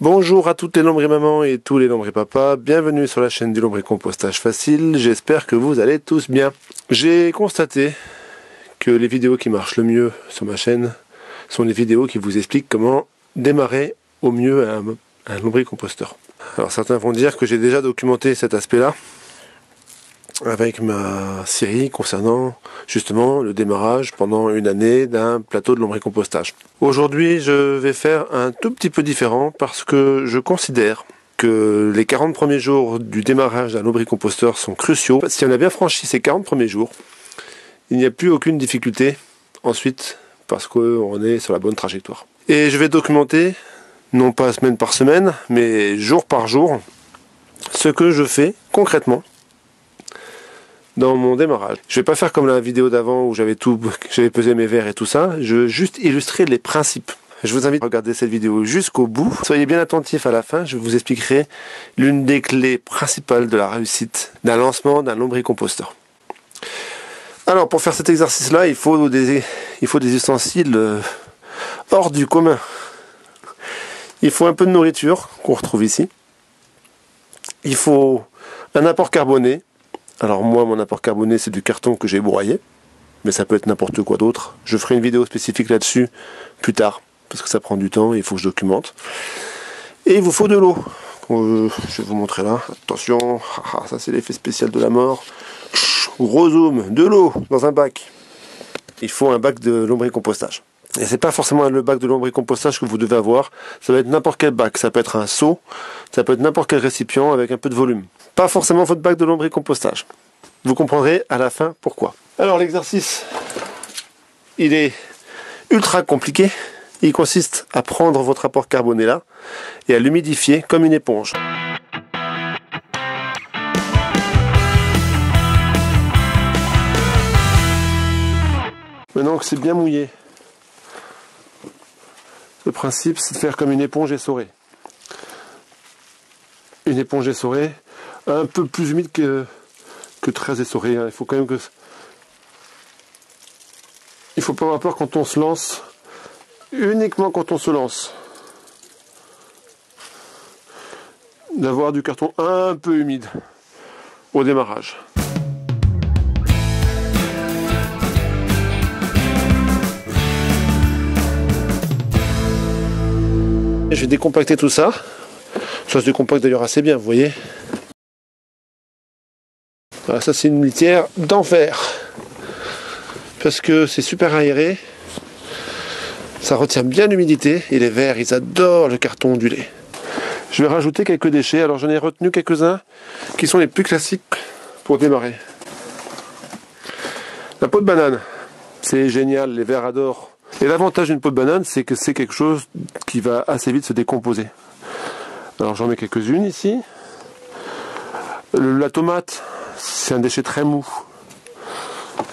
Bonjour à toutes les lombriers-mamans et tous les lombriers-papas, bienvenue sur la chaîne du lombricompostage facile, j'espère que vous allez tous bien. J'ai constaté que les vidéos qui marchent le mieux sur ma chaîne sont les vidéos qui vous expliquent comment démarrer au mieux un lombricomposteur. Alors certains vont dire que j'ai déjà documenté cet aspect-là avec ma série concernant justement le démarrage pendant une année d'un plateau de lombricompostage. Aujourd'hui, je vais faire un tout petit peu différent parce que je considère que les 40 premiers jours du démarrage d'un lombricomposteur sont cruciaux. Si on a bien franchi ces 40 premiers jours, il n'y a plus aucune difficulté ensuite parce qu'on est sur la bonne trajectoire. Et je vais documenter, non pas semaine par semaine, mais jour par jour, ce que je fais concrètement dans mon démarrage. Je vais pas faire comme la vidéo d'avant où j'avais pesé mes verres et tout ça, je veux juste illustrer les principes. Je vous invite à regarder cette vidéo jusqu'au bout. Soyez bien attentifs à la fin, je vous expliquerai l'une des clés principales de la réussite d'un lancement d'un lombricomposteur. Alors pour faire cet exercice-là, il faut des ustensiles hors du commun. Il faut un peu de nourriture qu'on retrouve ici. Il faut un apport carboné. Alors moi, mon apport carboné, c'est du carton que j'ai broyé, mais ça peut être n'importe quoi d'autre. Je ferai une vidéo spécifique là-dessus plus tard, parce que ça prend du temps et il faut que je documente. Et il vous faut de l'eau. Je vais vous montrer là. Attention, ça c'est l'effet spécial de la mort. Gros zoom, de l'eau dans un bac. Il faut un bac de lombricompostage. Et c'est pas forcément le bac de lombricompostage que vous devez avoir. Ça va être n'importe quel bac. Ça peut être un seau, ça peut être n'importe quel récipient avec un peu de volume. Pas forcément votre bac de lombricompostage. Vous comprendrez à la fin pourquoi. Alors l'exercice, il est ultra compliqué. Il consiste à prendre votre apport carboné là et à l'humidifier comme une éponge. Maintenant que c'est bien mouillé, le principe c'est de faire comme une éponge essorée. Une éponge essorée, un peu plus humide que très essorée. Il faut quand même que... Il faut pas avoir peur quand on se lance, uniquement quand on se lance, d'avoir du carton un peu humide au démarrage. Je vais décompacter tout ça. Ça se décompacte d'ailleurs assez bien, vous voyez. Voilà, ça c'est une litière d'enfer. Parce que c'est super aéré. Ça retient bien l'humidité. Et les vers, ils adorent le carton ondulé. Je vais rajouter quelques déchets. Alors j'en ai retenu quelques-uns qui sont les plus classiques pour démarrer. La peau de banane. C'est génial, les vers adorent. Et l'avantage d'une peau de banane, c'est que c'est quelque chose qui va assez vite se décomposer. Alors j'en mets quelques-unes ici. La tomate, c'est un déchet très mou.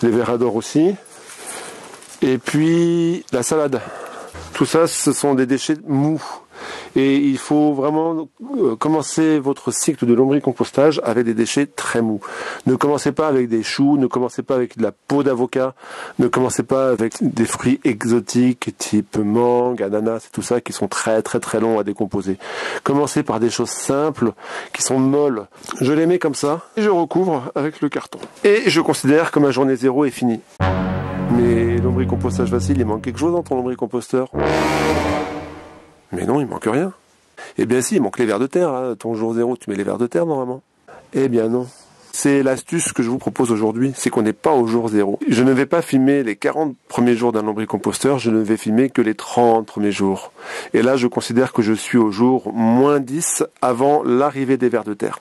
Les vers adorent aussi. Et puis la salade. Tout ça, ce sont des déchets mous. Et il faut vraiment commencer votre cycle de lombricompostage avec des déchets très mous. Ne commencez pas avec des choux, ne commencez pas avec de la peau d'avocat, ne commencez pas avec des fruits exotiques type mangue, ananas et tout ça qui sont très longs à décomposer. Commencez par des choses simples qui sont molles. Je les mets comme ça et je recouvre avec le carton. Et je considère que ma journée 0 est finie. Mais lombricompostage facile, il manque quelque chose dans ton lombricomposteur? Mais non, il manque rien. Eh bien si, il manque les vers de terre, là. Ton jour 0, tu mets les vers de terre normalement. Eh bien non. C'est l'astuce que je vous propose aujourd'hui, c'est qu'on n'est pas au jour 0. Je ne vais pas filmer les 40 premiers jours d'un lombricomposteur, je ne vais filmer que les 30 premiers jours. Et là, je considère que je suis au jour moins 10 avant l'arrivée des vers de terre.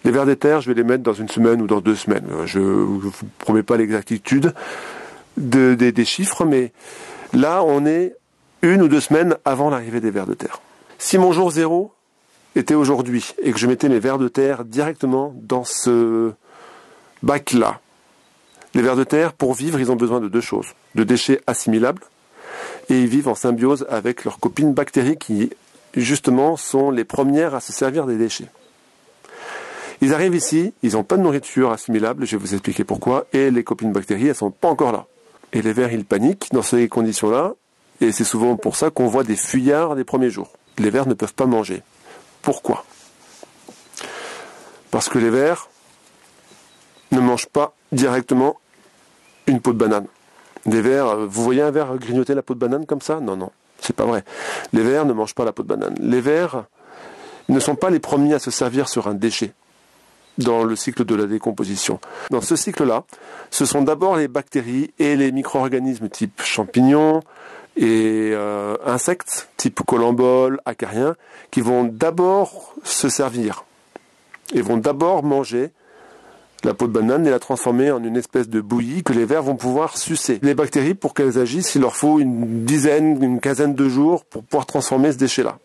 Les vers de terre, je vais les mettre dans une semaine ou dans 2 semaines. Je ne vous promets pas l'exactitude des chiffres, mais là, on est 1 ou 2 semaines avant l'arrivée des vers de terre. Si mon jour 0 était aujourd'hui et que je mettais mes vers de terre directement dans ce bac-là, les vers de terre, pour vivre, ils ont besoin de 2 choses. De déchets assimilables et ils vivent en symbiose avec leurs copines bactéries qui, justement, sont les premières à se servir des déchets. Ils arrivent ici, ils n'ont pas de nourriture assimilable, je vais vous expliquer pourquoi, et les copines bactéries, elles ne sont pas encore là. Et les vers, ils paniquent dans ces conditions-là, et c'est souvent pour ça qu'on voit des fuyards des premiers jours. les vers ne peuvent pas manger. Pourquoi? Parce que les vers ne mangent pas directement une peau de banane. Les vers, vous voyez un ver grignoter la peau de banane comme ça? Non, non, c'est pas vrai. Les vers ne mangent pas la peau de banane. Les vers ne sont pas les premiers à se servir sur un déchet dans le cycle de la décomposition. Dans ce cycle-là, ce sont d'abord les bactéries et les micro-organismes type champignons et insectes type collemboles, acariens, qui vont d'abord se servir et vont d'abord manger la peau de banane et la transformer en une espèce de bouillie que les vers vont pouvoir sucer. Les bactéries, pour qu'elles agissent, il leur faut une dizaine, une quinzaine de jours pour pouvoir transformer ce déchet-là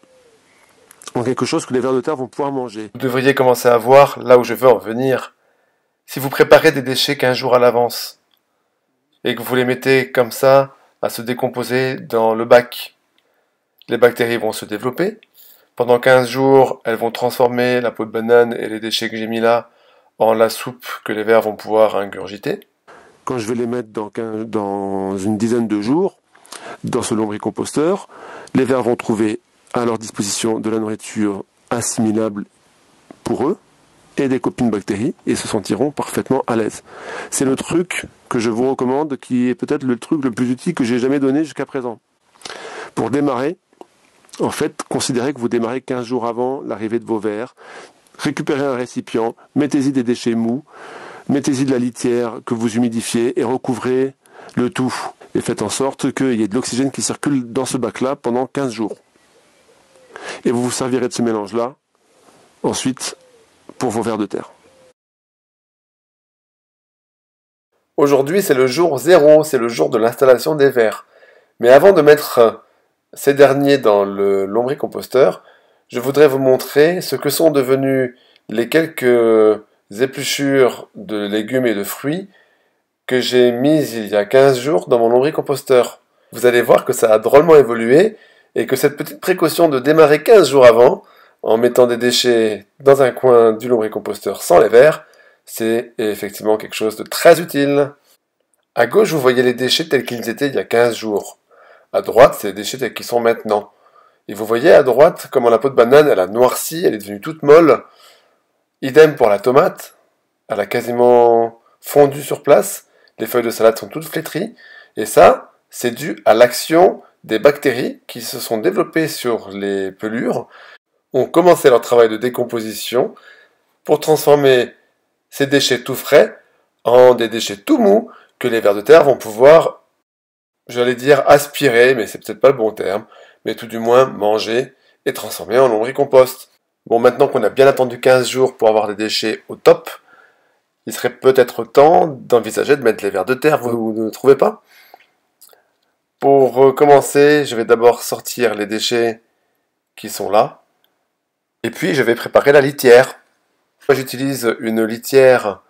en quelque chose que les vers de terre vont pouvoir manger. Vous devriez commencer à voir là où je veux en venir. Si vous préparez des déchets 15 jours à l'avance et que vous les mettez comme ça à se décomposer dans le bac, les bactéries vont se développer. Pendant 15 jours, elles vont transformer la peau de banane et les déchets que j'ai mis là en la soupe que les vers vont pouvoir ingurgiter. Quand je vais les mettre dans une dizaine de jours, dans ce lombricomposteur, les vers vont trouver à leur disposition de la nourriture assimilable pour eux et des copines bactéries et se sentiront parfaitement à l'aise. C'est le truc que je vous recommande qui est peut-être le truc le plus utile que j'ai jamais donné jusqu'à présent. Pour démarrer, en fait, considérez que vous démarrez 15 jours avant l'arrivée de vos vers, récupérez un récipient, mettez-y des déchets mous, mettez-y de la litière que vous humidifiez et recouvrez le tout. Et faites en sorte qu'il y ait de l'oxygène qui circule dans ce bac-là pendant 15 jours. Et vous vous servirez de ce mélange-là, ensuite, pour vos vers de terre. Aujourd'hui, c'est le jour 0, c'est le jour de l'installation des vers. Mais avant de mettre ces derniers dans le lombricomposteur, je voudrais vous montrer ce que sont devenus les quelques épluchures de légumes et de fruits que j'ai mises il y a 15 jours dans mon lombricomposteur. Vous allez voir que ça a drôlement évolué et que cette petite précaution de démarrer 15 jours avant, en mettant des déchets dans un coin du lombricomposteur sans les vers, c'est effectivement quelque chose de très utile. À gauche, vous voyez les déchets tels qu'ils étaient il y a 15 jours. À droite, c'est les déchets tels qu'ils sont maintenant. Et vous voyez à droite comment la peau de banane, elle a noirci, elle est devenue toute molle. Idem pour la tomate, elle a quasiment fondu sur place. Les feuilles de salade sont toutes flétries. Et ça, c'est dû à l'action des bactéries qui se sont développées sur les pelures, ont commencé leur travail de décomposition pour transformer ces déchets tout frais en des déchets tout mous que les vers de terre vont pouvoir, j'allais dire aspirer, mais c'est peut-être pas le bon terme, mais tout du moins manger et transformer en lombricompost. Bon, maintenant qu'on a bien attendu 15 jours pour avoir des déchets au top, il serait peut-être temps d'envisager de mettre les vers de terre, vous ne trouvez pas? Pour commencer, je vais d'abord sortir les déchets qui sont là, et puis je vais préparer la litière. Moi j'utilise une litière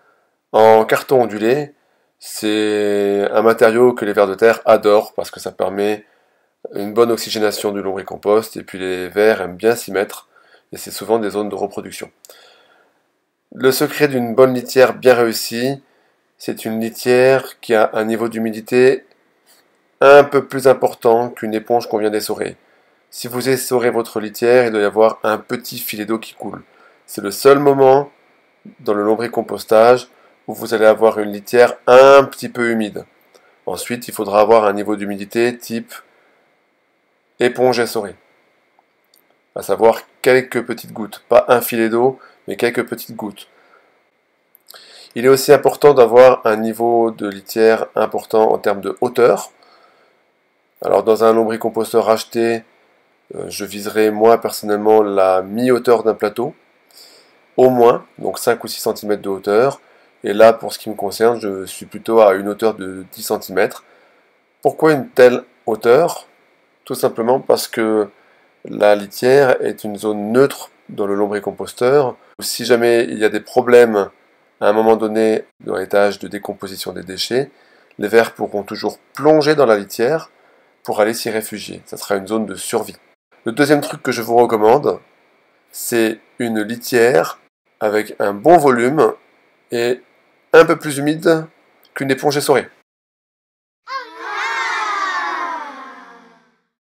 en carton ondulé. C'est un matériau que les vers de terre adorent parce que ça permet une bonne oxygénation du lombricompost et puis les vers aiment bien s'y mettre et c'est souvent des zones de reproduction. Le secret d'une bonne litière bien réussie, c'est une litière qui a un niveau d'humidité un peu plus important qu'une éponge qu'on vient d'essorer. Si vous essorez votre litière, il doit y avoir un petit filet d'eau qui coule. C'est le seul moment dans le lombricompostage où vous allez avoir une litière un petit peu humide. Ensuite, il faudra avoir un niveau d'humidité type éponge essorée. À savoir quelques petites gouttes, pas un filet d'eau, mais quelques petites gouttes. Il est aussi important d'avoir un niveau de litière important en termes de hauteur. Alors dans un lombricomposteur acheté, je viserai moi personnellement la mi-hauteur d'un plateau, au moins, donc 5 ou 6 cm de hauteur. Et là, pour ce qui me concerne, je suis plutôt à une hauteur de 10 cm. Pourquoi une telle hauteur? Tout simplement parce que la litière est une zone neutre dans le lombricomposteur. Si jamais il y a des problèmes à un moment donné dans l'étage de décomposition des déchets, les vers pourront toujours plonger dans la litière pour aller s'y réfugier. Ça sera une zone de survie. Le deuxième truc que je vous recommande, c'est une litière avec un bon volume et un peu plus humide qu'une éponge essorée.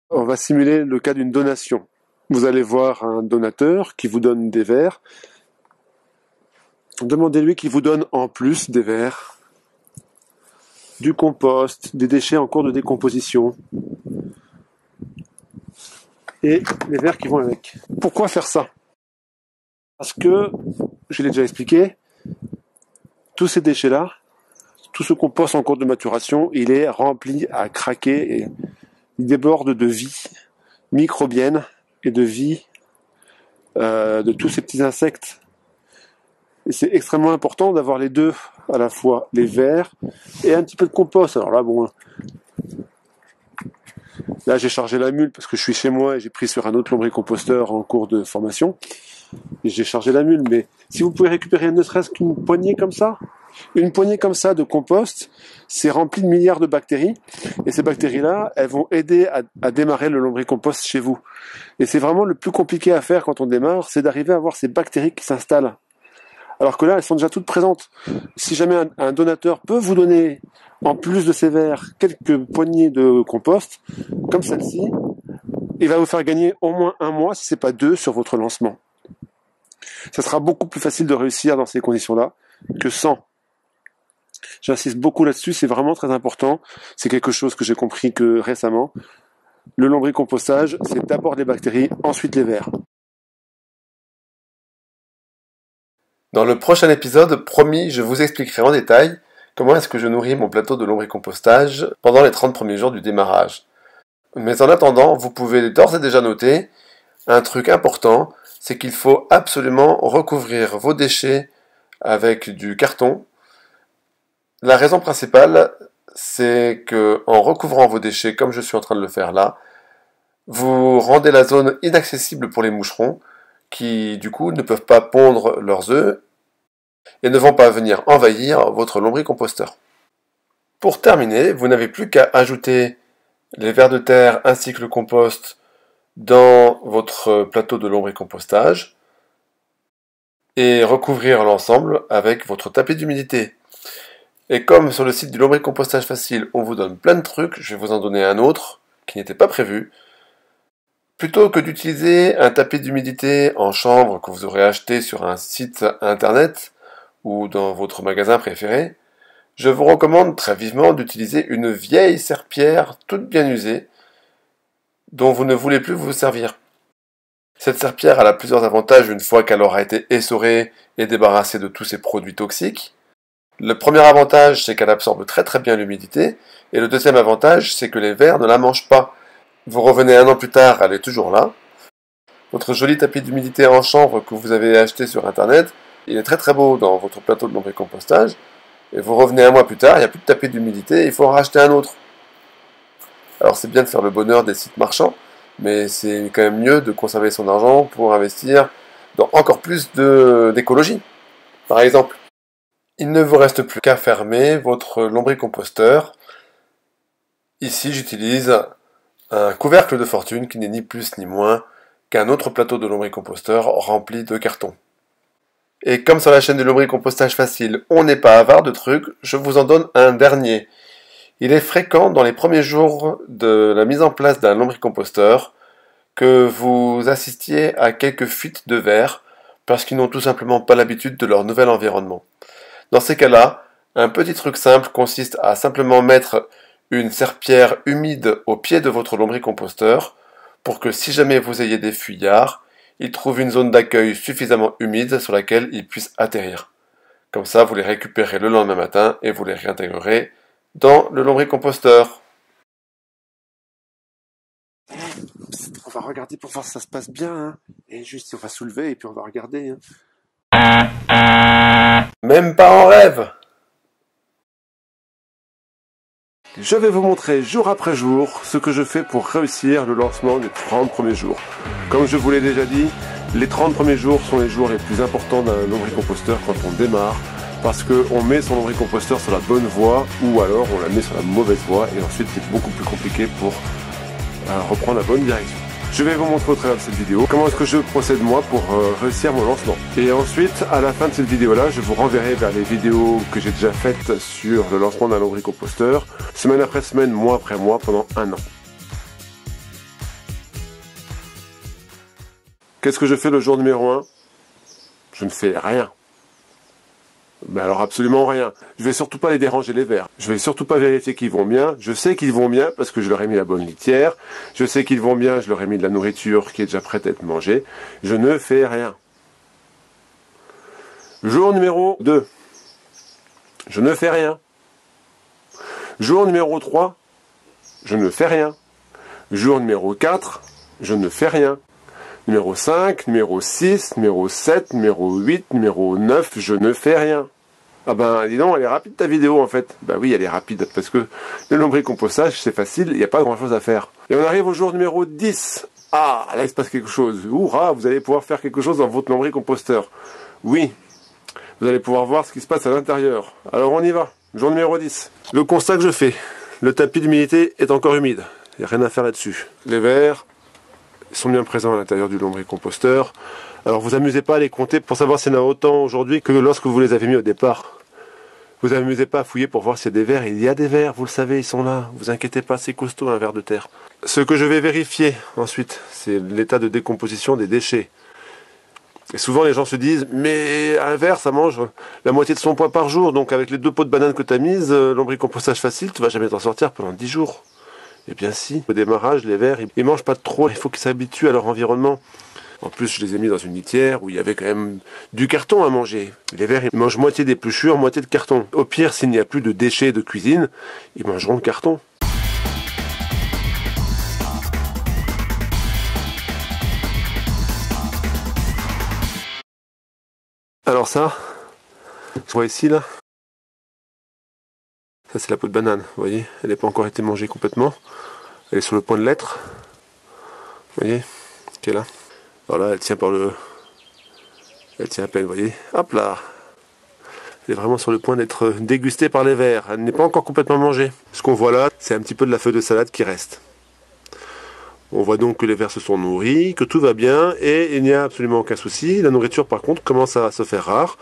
On va simuler le cas d'une donation. vous allez voir un donateur qui vous donne des vers. Demandez-lui qu'il vous donne en plus des vers, du compost, des déchets en cours de décomposition et les vers qui vont avec. Pourquoi faire ça? Parce que, je l'ai déjà expliqué, tous ces déchets-là, tout ce compost en cours de maturation, il est rempli à craquer et il déborde de vie microbienne et de vie de tous ces petits insectes. Et c'est extrêmement important d'avoir les deux, à la fois les vers et un petit peu de compost. Alors là, bon, là j'ai chargé la mule parce que je suis chez moi et j'ai pris sur un autre lombricomposteur en cours de formation. Et j'ai chargé la mule, mais si vous pouvez récupérer ne serait-ce qu'une poignée comme ça, une poignée comme ça de compost, c'est rempli de milliards de bactéries, et ces bactéries-là, elles vont aider à démarrer le lombricompost chez vous. Et c'est vraiment le plus compliqué à faire quand on démarre, c'est d'arriver à avoir ces bactéries qui s'installent. Alors que là, elles sont déjà toutes présentes. Si jamais un donateur peut vous donner, en plus de ces vers, quelques poignées de compost, comme celle-ci, il va vous faire gagner au moins 1 mois, si c'est pas 2, sur votre lancement. Ça sera beaucoup plus facile de réussir dans ces conditions-là que sans. J'insiste beaucoup là-dessus, c'est vraiment très important. C'est quelque chose que j'ai compris que récemment. Le lombricompostage, c'est d'abord les bactéries, ensuite les vers. Dans le prochain épisode, promis, je vous expliquerai en détail comment est-ce que je nourris mon plateau de lombricompostage pendant les 30 premiers jours du démarrage. Mais en attendant, vous pouvez d'ores et déjà noter un truc important, c'est qu'il faut absolument recouvrir vos déchets avec du carton. La raison principale, c'est que en recouvrant vos déchets, comme je suis en train de le faire là, vous rendez la zone inaccessible pour les moucherons, qui du coup ne peuvent pas pondre leurs œufs et ne vont pas venir envahir votre lombricomposteur. Pour terminer, vous n'avez plus qu'à ajouter les vers de terre ainsi que le compost dans votre plateau de lombricompostage et recouvrir l'ensemble avec votre tapis d'humidité. Et comme sur le site du lombricompostage facile, on vous donne plein de trucs, je vais vous en donner un autre qui n'était pas prévu. Plutôt que d'utiliser un tapis d'humidité en chambre que vous aurez acheté sur un site internet ou dans votre magasin préféré, je vous recommande très vivement d'utiliser une vieille serpillière toute bien usée dont vous ne voulez plus vous servir. Cette serpillière a plusieurs avantages une fois qu'elle aura été essorée et débarrassée de tous ses produits toxiques. Le premier avantage, c'est qu'elle absorbe très très bien l'humidité, et le deuxième avantage, c'est que les vers ne la mangent pas. Vous revenez 1 an plus tard, elle est toujours là. Votre joli tapis d'humidité en chambre que vous avez acheté sur internet, il est très très beau dans votre plateau de lombricompostage, et vous revenez 1 mois plus tard, il n'y a plus de tapis d'humidité, il faut en racheter un autre. Alors c'est bien de faire le bonheur des sites marchands, mais c'est quand même mieux de conserver son argent pour investir dans encore plus d'écologie. Par exemple, il ne vous reste plus qu'à fermer votre lombricomposteur. Ici, j'utilise un couvercle de fortune qui n'est ni plus ni moins qu'un autre plateau de lombricomposteur rempli de carton. Et comme sur la chaîne du lombricompostage facile, on n'est pas avare de trucs, je vous en donne un dernier. Il est fréquent dans les premiers jours de la mise en place d'un lombricomposteur que vous assistiez à quelques fuites de vers parce qu'ils n'ont tout simplement pas l'habitude de leur nouvel environnement. Dans ces cas-là, un petit truc simple consiste à simplement mettre une serpillière humide au pied de votre lombricomposteur pour que si jamais vous ayez des fuyards, ils trouvent une zone d'accueil suffisamment humide sur laquelle ils puissent atterrir. Comme ça, vous les récupérez le lendemain matin et vous les réintégrerez dans le lombricomposteur. On va regarder pour voir si ça se passe bien, hein. Et juste, on va soulever et puis on va regarder, hein. Même pas en rêve! Je vais vous montrer jour après jour ce que je fais pour réussir le lancement des 30 premiers jours. Comme je vous l'ai déjà dit, les 30 premiers jours sont les jours les plus importants d'un lombricomposteur quand on démarre, parce qu'on met son lombricomposteur sur la bonne voie ou alors on la met sur la mauvaise voie et ensuite c'est beaucoup plus compliqué pour reprendre la bonne direction. Je vais vous montrer au travers de cette vidéo comment est-ce que je procède moi pour réussir mon lancement. Et ensuite, à la fin de cette vidéo-là, je vous renverrai vers les vidéos que j'ai déjà faites sur le lancement d'un lombricomposteur, semaine après semaine, mois après mois, pendant 1 an. Qu'est-ce que je fais le jour numéro 1? Je ne fais rien. Mais alors absolument rien. Je vais surtout pas les déranger les vers. Je vais surtout pas vérifier qu'ils vont bien. Je sais qu'ils vont bien parce que je leur ai mis la bonne litière. Je sais qu'ils vont bien, je leur ai mis de la nourriture qui est déjà prête à être mangée. Je ne fais rien. Jour numéro 2. Je ne fais rien. Jour numéro 3. Je ne fais rien. Jour numéro 4. Je ne fais rien. Numéro 5, numéro 6, numéro 7, numéro 8, numéro 9, je ne fais rien. Ah ben, dis donc, elle est rapide ta vidéo en fait. Ben oui, elle est rapide, parce que le lombricompostage, c'est facile, il n'y a pas grand chose à faire. Et on arrive au jour numéro 10. Ah, là il se passe quelque chose. Hurrah, vous allez pouvoir faire quelque chose dans votre lombricomposteur. Oui, vous allez pouvoir voir ce qui se passe à l'intérieur. Alors on y va. Jour numéro 10. Le constat que je fais, le tapis d'humidité est encore humide. Il n'y a rien à faire là-dessus. Les vers sont bien présents à l'intérieur du lombricomposteur. Alors vous amusez pas à les compter pour savoir s'il y en a autant aujourd'hui que lorsque vous les avez mis au départ. Vous amusez pas à fouiller pour voir s'il y a des vers. Il y a des vers, vous le savez, ils sont là. Vous inquiétez pas, c'est costaud un ver de terre. Ce que je vais vérifier ensuite, c'est l'état de décomposition des déchets. Et souvent les gens se disent, mais un ver ça mange la moitié de son poids par jour, donc avec les 2 pots de banane que tu as mises, lombricompostage facile, tu vas jamais t'en sortir pendant 10 jours. Eh bien si, au démarrage, les vers, ils mangent pas trop, il faut qu'ils s'habituent à leur environnement. En plus, je les ai mis dans une litière où il y avait quand même du carton à manger. Les vers, ils mangent moitié d'épluchures, moitié de carton. Au pire, s'il n'y a plus de déchets de cuisine, ils mangeront le carton. Alors ça, je vois ici là, ça c'est la peau de banane, vous voyez, elle n'a pas encore été mangée complètement. Elle est sur le point de l'être. Vous voyez, qui est là. Alors là, elle tient par le... Elle tient à peine, vous voyez. Hop là. Elle est vraiment sur le point d'être dégustée par les vers. Elle n'est pas encore complètement mangée. Ce qu'on voit là, c'est un petit peu de la feuille de salade qui reste. On voit donc que les vers se sont nourris, que tout va bien, et il n'y a absolument aucun souci. La nourriture, par contre, commence à se faire rare.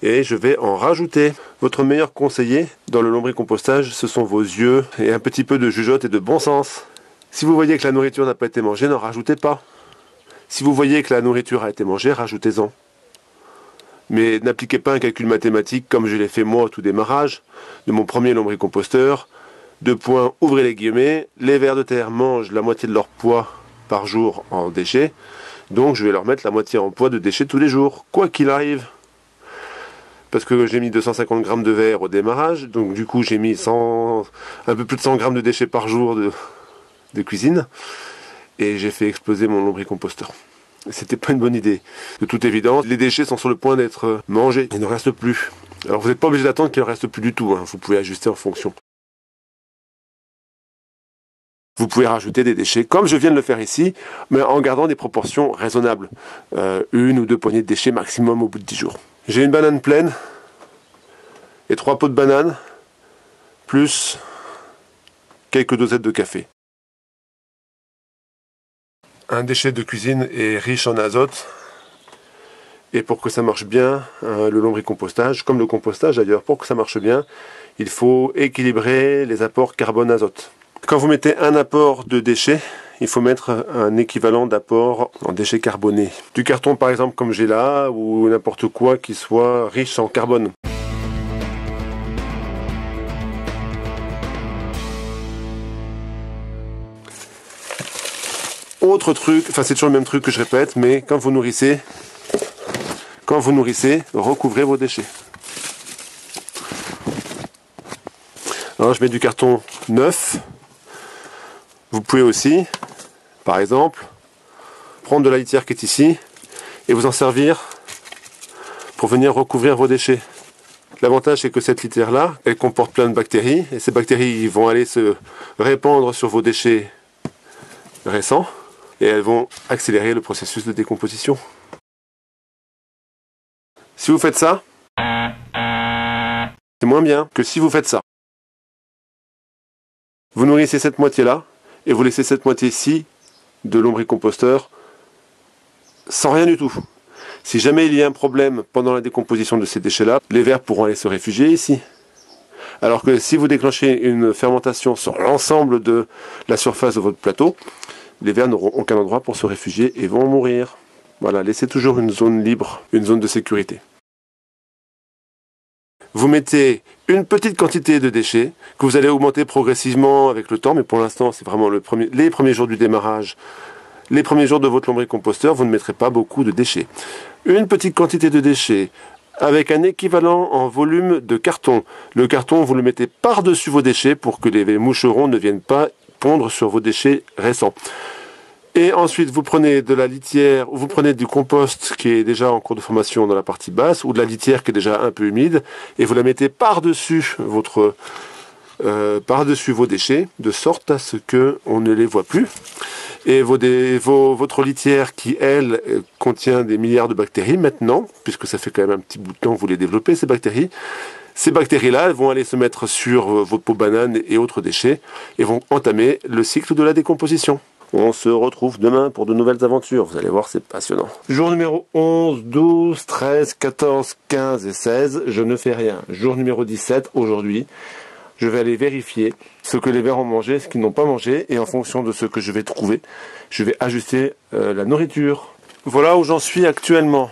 Et je vais en rajouter. Votre meilleur conseiller dans le lombricompostage, ce sont vos yeux et un petit peu de jugeote et de bon sens. Si vous voyez que la nourriture n'a pas été mangée, n'en rajoutez pas. Si vous voyez que la nourriture a été mangée, rajoutez-en. Mais n'appliquez pas un calcul mathématique comme je l'ai fait moi au tout démarrage de mon premier lombricomposteur. 2 points, ouvrez les guillemets, les vers de terre mangent la moitié de leur poids par jour en déchets. Donc je vais leur mettre la moitié en poids de déchets tous les jours, quoi qu'il arrive. Parce que j'ai mis 250 grammes de verre au démarrage, donc du coup j'ai mis un peu plus de 100 grammes de déchets par jour de cuisine, et j'ai fait exploser mon lombricomposteur. C'était pas une bonne idée. De toute évidence, les déchets sont sur le point d'être mangés, il ne reste plus. Alors vous n'êtes pas obligé d'attendre qu'il ne reste plus du tout, hein. Vous pouvez ajuster en fonction. Vous pouvez rajouter des déchets, comme je viens de le faire ici, mais en gardant des proportions raisonnables. 1 ou 2 poignées de déchets maximum au bout de 10 jours. J'ai une banane pleine et 3 pots de banane, plus quelques dosettes de café. Un déchet de cuisine est riche en azote, et pour que ça marche bien, le lombricompostage, comme le compostage d'ailleurs, pour que ça marche bien, il faut équilibrer les apports carbone-azote. Quand vous mettez un apport de déchets, il faut mettre un équivalent d'apport en déchets carbonés. Du carton par exemple comme j'ai là, ou n'importe quoi qui soit riche en carbone. Autre truc, enfin c'est toujours le même truc que je répète, mais quand vous nourrissez, recouvrez vos déchets. Alors je mets du carton neuf. Vous pouvez aussi, par exemple, prendre de la litière qui est ici et vous en servir pour venir recouvrir vos déchets. L'avantage c'est que cette litière-là, elle comporte plein de bactéries et ces bactéries vont aller se répandre sur vos déchets récents et elles vont accélérer le processus de décomposition. Si vous faites ça, c'est moins bien que si vous faites ça. Vous nourrissez cette moitié-là et vous laissez cette moitié-ci de lombricomposteur sans rien du tout. Si jamais il y a un problème pendant la décomposition de ces déchets-là, les vers pourront aller se réfugier ici. Alors que si vous déclenchez une fermentation sur l'ensemble de la surface de votre plateau, les vers n'auront aucun endroit pour se réfugier et vont mourir. Voilà, laissez toujours une zone libre, une zone de sécurité. Vous mettez une petite quantité de déchets que vous allez augmenter progressivement avec le temps, mais pour l'instant, c'est vraiment les premiers jours du démarrage, les premiers jours de votre lombricomposteur, vous ne mettrez pas beaucoup de déchets. Une petite quantité de déchets avec un équivalent en volume de carton. Le carton, vous le mettez par-dessus vos déchets pour que les moucherons ne viennent pas pondre sur vos déchets récents. Et ensuite, vous prenez de la litière, vous prenez du compost qui est déjà en cours de formation dans la partie basse, ou de la litière qui est déjà un peu humide, et vous la mettez par-dessus par-dessus vos déchets, de sorte à ce qu'on ne les voit plus. Et votre litière qui, elle, contient des milliards de bactéries maintenant, puisque ça fait quand même un petit bout de temps que vous les développez, ces bactéries-là, elles vont aller se mettre sur vos pots bananes et autres déchets, et vont entamer le cycle de la décomposition. On se retrouve demain pour de nouvelles aventures. Vous allez voir, c'est passionnant. Jour numéro 11, 12, 13, 14, 15 et 16, je ne fais rien. Jour numéro 17, aujourd'hui, je vais aller vérifier ce que les vers ont mangé, ce qu'ils n'ont pas mangé, et en fonction de ce que je vais trouver, je vais ajuster la nourriture. Voilà où j'en suis actuellement.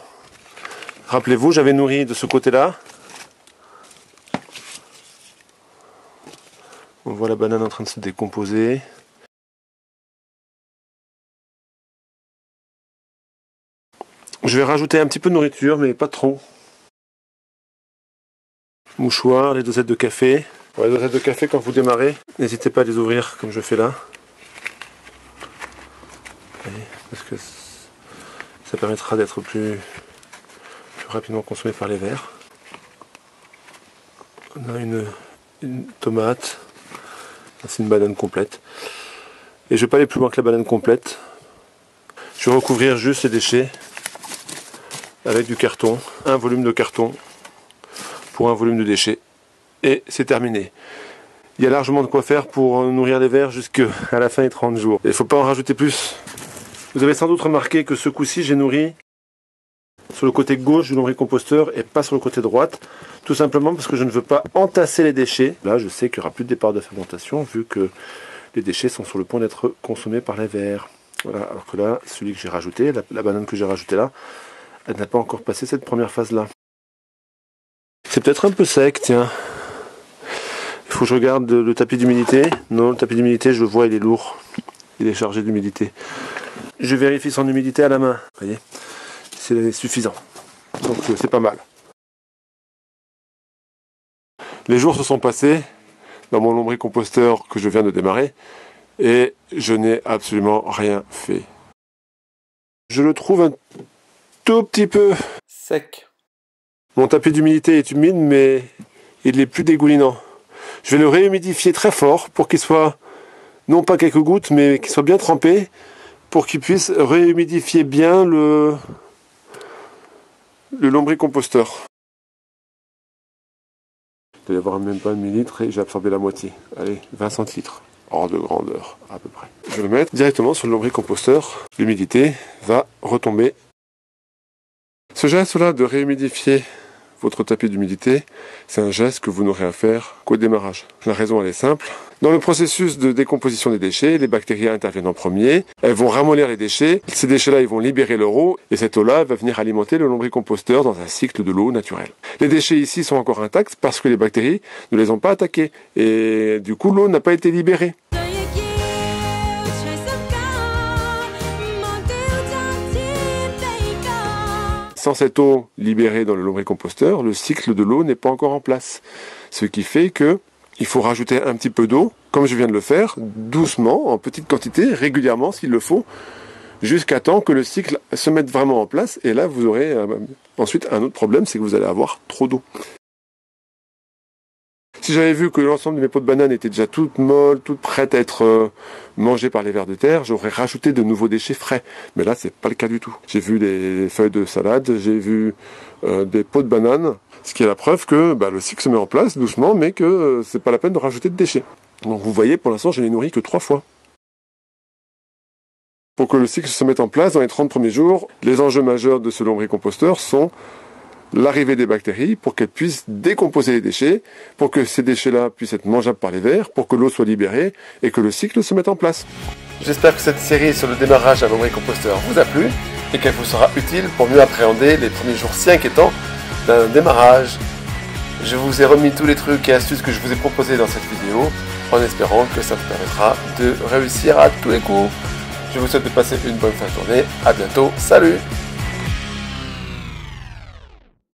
Rappelez-vous, j'avais nourri de ce côté-là. On voit la banane en train de se décomposer. Je vais rajouter un petit peu de nourriture, mais pas trop. Mouchoirs, les dosettes de café. Pour les dosettes de café, quand vous démarrez, n'hésitez pas à les ouvrir comme je fais là. Parce que ça permettra d'être plus rapidement consommé par les vers. On a une tomate. C'est une banane complète. Et je ne vais pas aller plus loin que la banane complète. Je vais recouvrir juste les déchets avec du carton, un volume de carton pour un volume de déchets. Et c'est terminé. Il y a largement de quoi faire pour nourrir les vers jusqu'à la fin des 30 jours. Il ne faut pas en rajouter plus. Vous avez sans doute remarqué que ce coup-ci, j'ai nourri sur le côté gauche du lombricomposteur et pas sur le côté droite. Tout simplement parce que je ne veux pas entasser les déchets. Là, je sais qu'il n'y aura plus de départ de fermentation vu que les déchets sont sur le point d'être consommés par les vers. Voilà. Alors que là, celui que j'ai rajouté, la banane que j'ai rajoutée là, elle n'a pas encore passé cette première phase-là. C'est peut-être un peu sec, tiens. Il faut que je regarde le tapis d'humidité. Non, le tapis d'humidité, je le vois, il est lourd. Il est chargé d'humidité. Je vérifie son humidité à la main. Vous voyez, c'est suffisant. Donc c'est pas mal. Les jours se sont passés dans mon lombricomposteur que je viens de démarrer et je n'ai absolument rien fait. Je le trouve un tout petit peu sec. Mon tapis d'humidité est humide, mais il est plus dégoulinant. Je vais le réhumidifier très fort pour qu'il soit, non pas quelques gouttes, mais qu'il soit bien trempé, pour qu'il puisse réhumidifier bien le lombricomposteur. Il doit y avoir même pas 1 millilitre et j'ai absorbé la moitié. Allez, 20 centilitres. Hors de grandeur, à peu près. Je vais le mettre directement sur le lombricomposteur. L'humidité va retomber. Ce geste-là de réhumidifier votre tapis d'humidité, c'est un geste que vous n'aurez à faire qu'au démarrage. La raison, elle est simple. Dans le processus de décomposition des déchets, les bactéries interviennent en premier. Elles vont ramollir les déchets. Ces déchets-là, ils vont libérer leur eau. Et cette eau-là va venir alimenter le lombricomposteur dans un cycle de l'eau naturelle. Les déchets ici sont encore intacts parce que les bactéries ne les ont pas attaqués. Et du coup, l'eau n'a pas été libérée. Sans cette eau libérée dans le lombricomposteur, le cycle de l'eau n'est pas encore en place. Ce qui fait que il faut rajouter un petit peu d'eau, comme je viens de le faire, doucement, en petite quantité, régulièrement s'il le faut, jusqu'à temps que le cycle se mette vraiment en place. Et là, vous aurez ensuite un autre problème, c'est que vous allez avoir trop d'eau. Si j'avais vu que l'ensemble de mes pots de bananes étaient déjà toutes molles, toutes prêtes à être mangées par les vers de terre, j'aurais rajouté de nouveaux déchets frais. Mais là, c'est pas le cas du tout. J'ai vu des feuilles de salade, j'ai vu des pots de bananes, ce qui est la preuve que le cycle se met en place doucement, mais que c'est pas la peine de rajouter de déchets. Donc vous voyez, pour l'instant, je l'ai nourri que 3 fois. Pour que le cycle se mette en place dans les 30 premiers jours, les enjeux majeurs de ce lombricomposteur sont l'arrivée des bactéries pour qu'elles puissent décomposer les déchets, pour que ces déchets-là puissent être mangeables par les vers, pour que l'eau soit libérée et que le cycle se mette en place. J'espère que cette série sur le démarrage d'un lombricomposteur vous a plu. et qu'elle vous sera utile pour mieux appréhender les premiers jours si inquiétants d'un démarrage. Je vous ai remis tous les trucs et astuces que je vous ai proposés dans cette vidéo, en espérant que ça vous permettra de réussir à tous les coups. Je vous souhaite de passer une bonne fin de journée, à bientôt, salut!